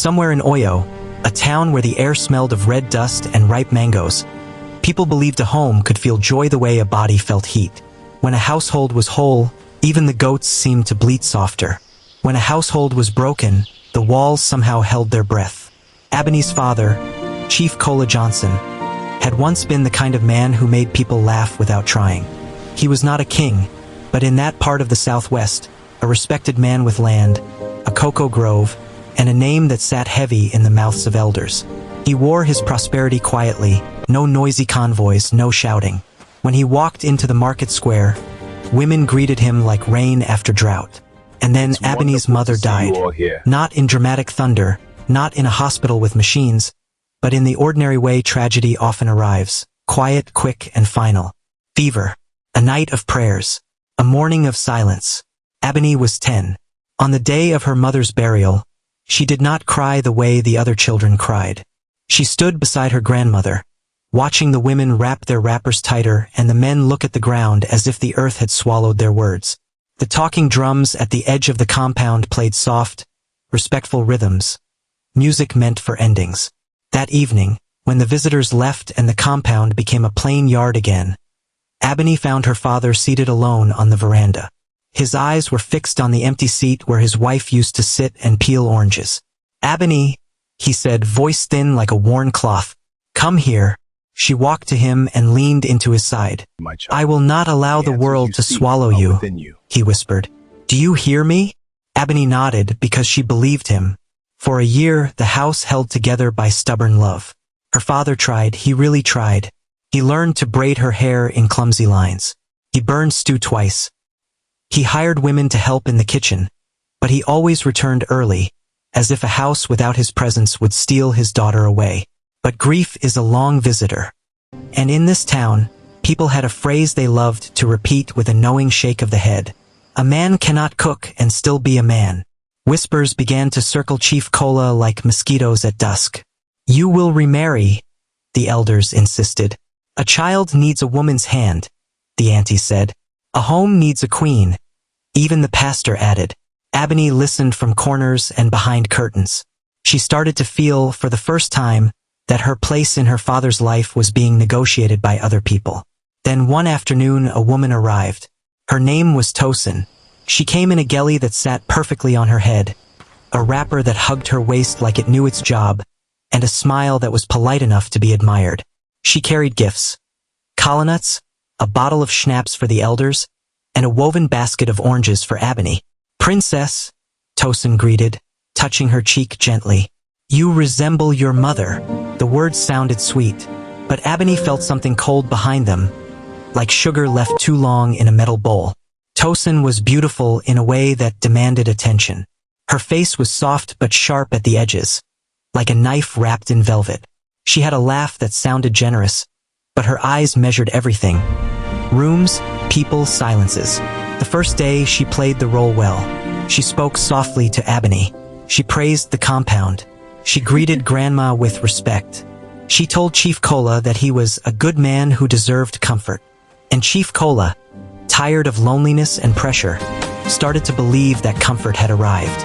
Somewhere in Oyo, a town where the air smelled of red dust and ripe mangoes, people believed a home could feel joy the way a body felt heat. When a household was whole, even the goats seemed to bleat softer. When a household was broken, the walls somehow held their breath. Abeni's father, Chief Kola Johnson, had once been the kind of man who made people laugh without trying. He was not a king, but in that part of the Southwest, a respected man with land, a cocoa grove, and a name that sat heavy in the mouths of elders. He wore his prosperity quietly, no noisy convoys, no shouting. When he walked into the market square, women greeted him like rain after drought. And then Abeni's mother died, not in dramatic thunder, not in a hospital with machines, but in the ordinary way tragedy often arrives, quiet, quick, and final. Fever. A night of prayers. A morning of silence. Abeni was 10. On the day of her mother's burial, she did not cry the way the other children cried. She stood beside her grandmother, watching the women wrap their wrappers tighter and the men look at the ground as if the earth had swallowed their words. The talking drums at the edge of the compound played soft, respectful rhythms. Music meant for endings. That evening, when the visitors left and the compound became a plain yard again, Abeni found her father seated alone on the veranda. His eyes were fixed on the empty seat where his wife used to sit and peel oranges. "Abeni," he said, voice thin like a worn cloth. "Come here." She walked to him and leaned into his side. "I will not allow the world to swallow you," he whispered. "Do you hear me?" Abeni nodded because she believed him. For a year, the house held together by stubborn love. Her father tried, he really tried. He learned to braid her hair in clumsy lines. He burned stew twice. He hired women to help in the kitchen, but he always returned early, as if a house without his presence would steal his daughter away. But grief is a long visitor. And in this town, people had a phrase they loved to repeat with a knowing shake of the head. "A man cannot cook and still be a man." Whispers began to circle Chief Kola like mosquitoes at dusk. "You will remarry," the elders insisted. "A child needs a woman's hand," the auntie said. "A home needs a queen," even the pastor added. Abeni listened from corners and behind curtains. She started to feel, for the first time, that her place in her father's life was being negotiated by other people. Then one afternoon a woman arrived. Her name was Tosin. She came in a gheli that sat perfectly on her head, a wrapper that hugged her waist like it knew its job, and a smile that was polite enough to be admired. She carried gifts. Kalanuts, a bottle of schnapps for the elders, and a woven basket of oranges for Abeni. "Princess," Tosin greeted, touching her cheek gently. "You resemble your mother." The words sounded sweet, but Abeni felt something cold behind them, like sugar left too long in a metal bowl. Tosin was beautiful in a way that demanded attention. Her face was soft but sharp at the edges, like a knife wrapped in velvet. She had a laugh that sounded generous, but her eyes measured everything. Rooms, people, silences. The first day she played the role well. She spoke softly to Abeni. She praised the compound. She greeted Grandma with respect. She told Chief Kola that he was a good man who deserved comfort. And Chief Kola, tired of loneliness and pressure, started to believe that comfort had arrived.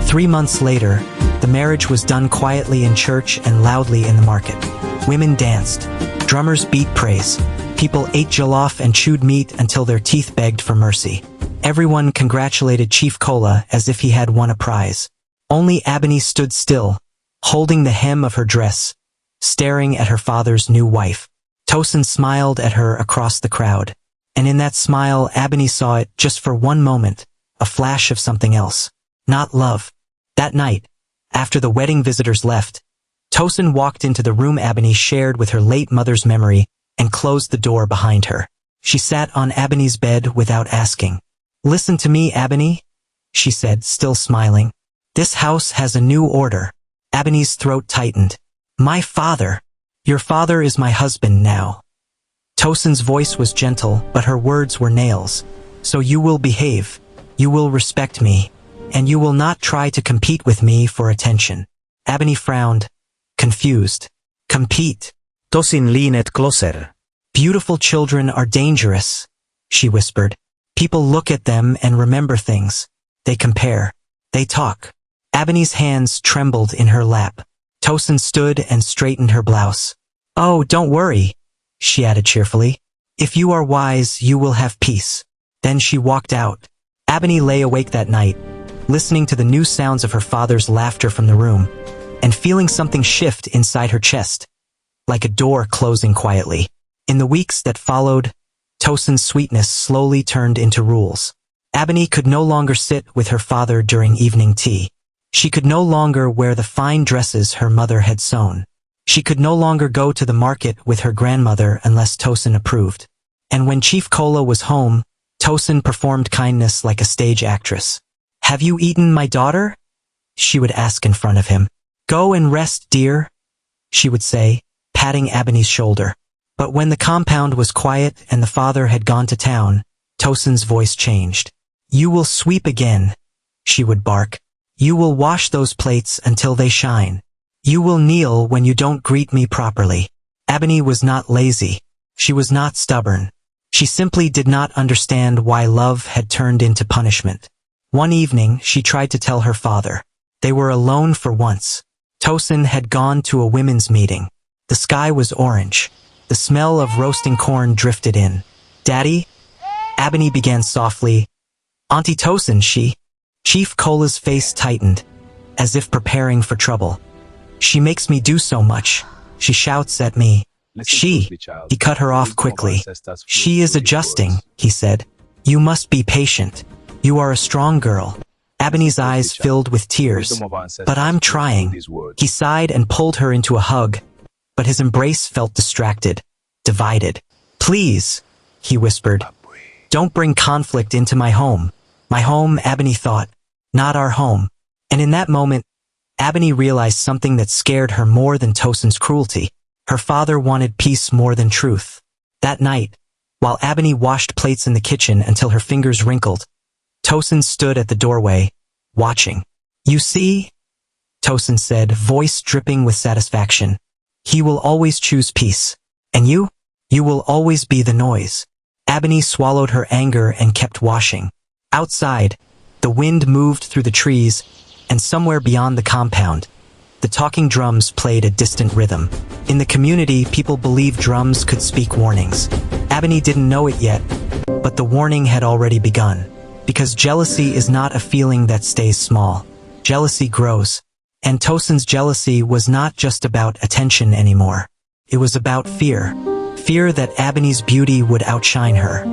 3 months later, the marriage was done quietly in church and loudly in the market. Women danced. Drummers beat praise. People ate jollof and chewed meat until their teeth begged for mercy. Everyone congratulated Chief Kola as if he had won a prize. Only Abeni stood still, holding the hem of her dress, staring at her father's new wife. Tosin smiled at her across the crowd, and in that smile Abeni saw it just for one moment, a flash of something else. Not love. That night, after the wedding visitors left, Tosin walked into the room Abeni shared with her late mother's memory and closed the door behind her. She sat on Abeni's bed without asking. "Listen to me, Abeni," she said, still smiling. "This house has a new order." Abeni's throat tightened. "My father. Your father is my husband now." Tosin's voice was gentle, but her words were nails. "So you will behave. You will respect me. And you will not try to compete with me for attention." Abeni frowned, confused. "Compete?" Tosin leaned closer. "Beautiful children are dangerous," she whispered. "People look at them and remember things. They compare. They talk." Abeni's hands trembled in her lap. Tosin stood and straightened her blouse. "Oh, don't worry," she added cheerfully. "If you are wise, you will have peace." Then she walked out. Abeni lay awake that night, listening to the new sounds of her father's laughter from the room, and feeling something shift inside her chest, like a door closing quietly. In the weeks that followed, Tosin's sweetness slowly turned into rules. Abeni could no longer sit with her father during evening tea. She could no longer wear the fine dresses her mother had sewn. She could no longer go to the market with her grandmother unless Tosin approved. And when Chief Kola was home, Tosin performed kindness like a stage actress. "Have you eaten, my daughter?" she would ask in front of him. "Go and rest, dear," she would say, patting Abeni's shoulder. But when the compound was quiet and the father had gone to town, Tosin's voice changed. "You will sweep again," she would bark. "You will wash those plates until they shine. You will kneel when you don't greet me properly." Abeni was not lazy. She was not stubborn. She simply did not understand why love had turned into punishment. One evening, she tried to tell her father. They were alone for once. Tosin had gone to a women's meeting. The sky was orange. The smell of roasting corn drifted in. "Daddy?" Abeni began softly. "Auntie Tosin, she..." Chief Kola's face tightened, as if preparing for trouble. "She makes me do so much. She shouts at me." He cut her off quickly. "She is adjusting," he said. "You must be patient. You are a strong girl." Abeni's eyes filled with tears. "But I'm trying." He sighed and pulled her into a hug, but his embrace felt distracted, divided. "Please," he whispered, "don't bring conflict into my home." My home, Abeni thought, not our home. And in that moment, Abeni realized something that scared her more than Tosin's cruelty. Her father wanted peace more than truth. That night, while Abeni washed plates in the kitchen until her fingers wrinkled, Tosin stood at the doorway, watching. "You see," Tosin said, voice dripping with satisfaction, "he will always choose peace. And you? You will always be the noise." Abeni swallowed her anger and kept washing. Outside, the wind moved through the trees, and somewhere beyond the compound, the talking drums played a distant rhythm. In the community, people believed drums could speak warnings. Abeni didn't know it yet, but the warning had already begun. Because jealousy is not a feeling that stays small. Jealousy grows. And Tosin's jealousy was not just about attention anymore. It was about fear. Fear that Abeni's beauty would outshine her.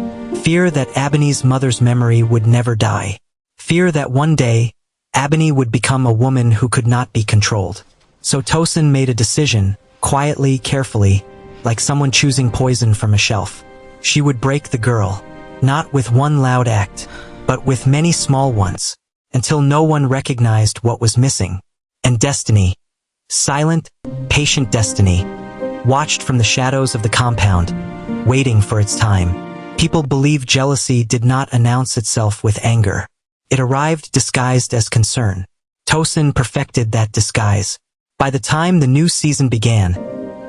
Fear that Abeni's mother's memory would never die. Fear that one day, Abeni would become a woman who could not be controlled. So Tosin made a decision, quietly, carefully, like someone choosing poison from a shelf. She would break the girl, not with one loud act, but with many small ones, until no one recognized what was missing. And destiny, silent, patient destiny, watched from the shadows of the compound, waiting for its time. People believed jealousy did not announce itself with anger. It arrived disguised as concern. Tosin perfected that disguise. By the time the new season began,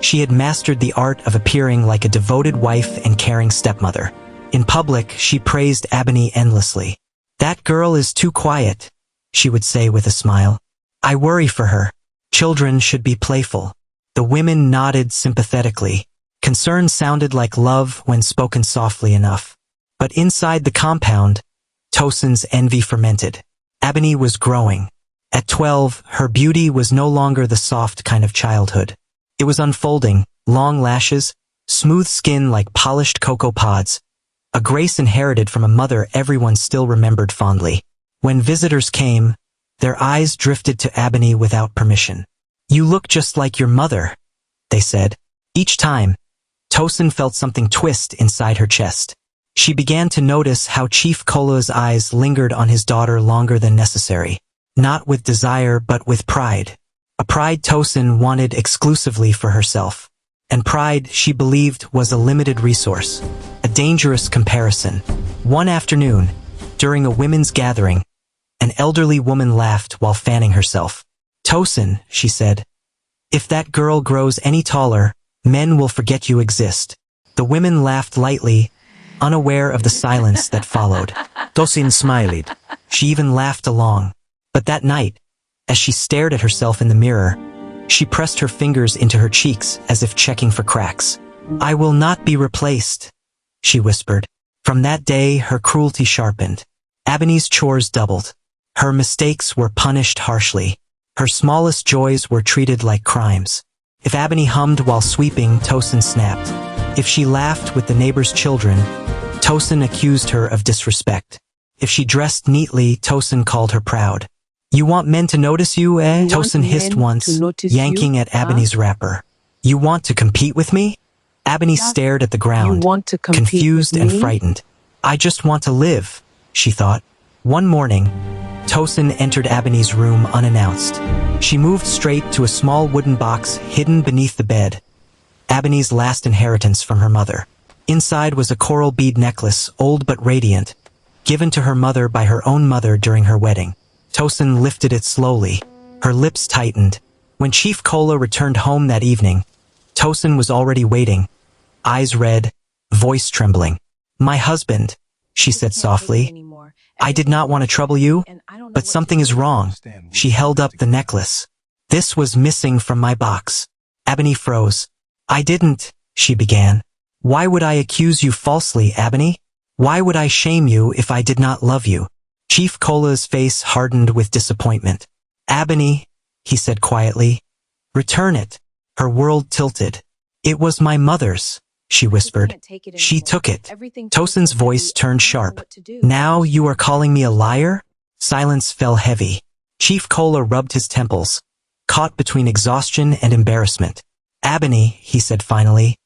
she had mastered the art of appearing like a devoted wife and caring stepmother. In public, she praised Abeni endlessly. "That girl is too quiet," she would say with a smile. "I worry for her. Children should be playful." The women nodded sympathetically. Concern sounded like love when spoken softly enough. But inside the compound, Tosin's envy fermented. Abeni was growing. At 12, her beauty was no longer the soft kind of childhood. It was unfolding, long lashes, smooth skin like polished cocoa pods, a grace inherited from a mother everyone still remembered fondly. When visitors came, their eyes drifted to Abeni without permission. "You look just like your mother," they said. Each time, Tosin felt something twist inside her chest. She began to notice how Chief Kola's eyes lingered on his daughter longer than necessary. Not with desire, but with pride. A pride Tosin wanted exclusively for herself. And pride, she believed, was a limited resource. A dangerous comparison. One afternoon, during a women's gathering, an elderly woman laughed while fanning herself. "Tosin," she said, "if that girl grows any taller, men will forget you exist." The women laughed lightly, unaware of the silence that followed. Tosin smiled. She even laughed along. But that night, As she stared at herself in the mirror, she pressed her fingers into her cheeks as if checking for cracks. "I will not be replaced," she whispered. From that day, her cruelty sharpened. Abeni's chores doubled. Her mistakes were punished harshly. Her smallest joys were treated like crimes. If Abeni hummed while sweeping, Tosin snapped. If she laughed with the neighbor's children, Tosin accused her of disrespect. If she dressed neatly, Tosin called her proud. "You want men to notice you, eh?" Tosin hissed once, yanking at Abeni's wrapper. "You want to compete with me?" Abeni stared at the ground, confused and frightened. "I just want to live," she thought. One morning, Tosin entered Abeni's room unannounced. She moved straight to a small wooden box hidden beneath the bed, Abeni's last inheritance from her mother. Inside was a coral bead necklace, old but radiant, given to her mother by her own mother during her wedding. Tosin lifted it slowly. Her lips tightened. When Chief Kola returned home that evening, Tosin was already waiting, eyes red, voice trembling. "My husband," she said softly. "I did not want to trouble you, but something is wrong." She held up the necklace. "This was missing from my box." Abeni froze. "I didn't," she began. "Why would I accuse you falsely, Abeni? Why would I shame you if I did not love you?" Chief Kola's face hardened with disappointment. "Abeni," he said quietly, "return it." Her world tilted. "It was my mother's," she whispered. "She took it." Tosin's voice turned sharp. "Now you are calling me a liar?" Silence fell heavy. Chief Kola rubbed his temples, caught between exhaustion and embarrassment. "Abeni," he said finally,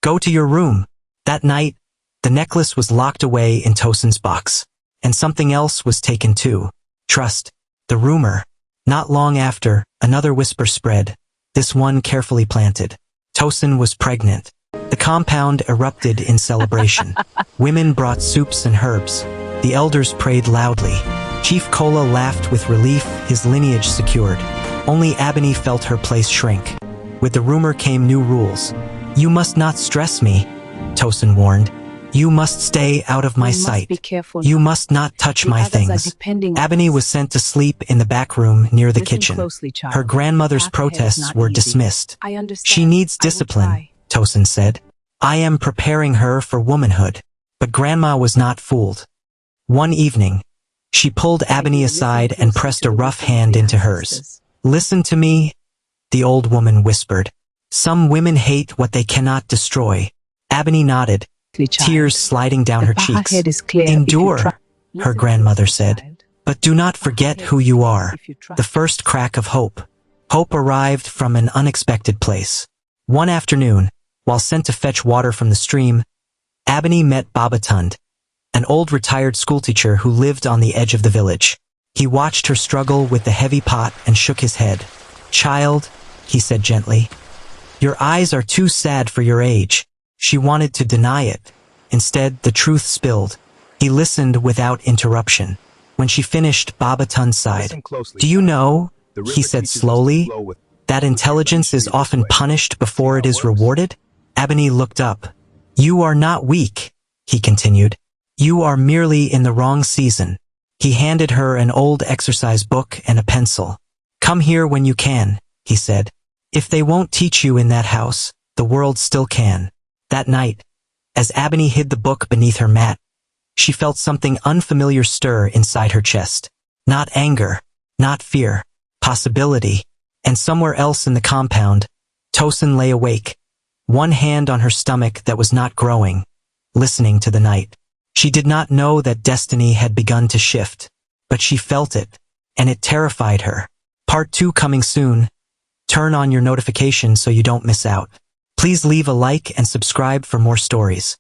"go to your room." That night, the necklace was locked away in Tosin's box. And something else was taken too. Trust. The rumor. Not long after, another whisper spread, this one carefully planted. Tosin was pregnant. The compound erupted in celebration. Women brought soups and herbs. The elders prayed loudly. Chief Kola laughed with relief, his lineage secured. Only Abeni felt her place shrink. With the rumor came new rules. "You must not stress me," Tosin warned. "You must stay out of my sight. You must not touch my things." Abeni was sent to sleep in the back room near the kitchen. Her grandmother's protests were dismissed. "She needs discipline," Tosin said. "I am preparing her for womanhood." But Grandma was not fooled. One evening, she pulled Abeni aside and pressed a rough hand into hers. "Listen to me," the old woman whispered. "Some women hate what they cannot destroy." Abeni nodded, tears sliding down her cheeks. "Endure," her grandmother said, "but do not forget who you are." The first crack of hope. Hope arrived from an unexpected place. One afternoon, while sent to fetch water from the stream, Abeni met Babatund, an old retired schoolteacher who lived on the edge of the village. He watched her struggle with the heavy pot and shook his head. "Child," he said gently, "your eyes are too sad for your age." She wanted to deny it. Instead, the truth spilled. He listened without interruption. When she finished, Babatund sighed. "Do you know," he said slowly, "that intelligence is often punished before it is rewarded?" Abeni looked up. "You are not weak," he continued. "You are merely in the wrong season." He handed her an old exercise book and a pencil. "Come here when you can," he said. "If they won't teach you in that house, the world still can." That night, as Abeni hid the book beneath her mat, she felt something unfamiliar stir inside her chest. Not anger, not fear, possibility. And somewhere else in the compound, Tosin lay awake, one hand on her stomach that was not growing, listening to the night. She did not know that destiny had begun to shift, but she felt it, and it terrified her. Part 2 coming soon. Turn on your notifications so you don't miss out. Please leave a like and subscribe for more stories.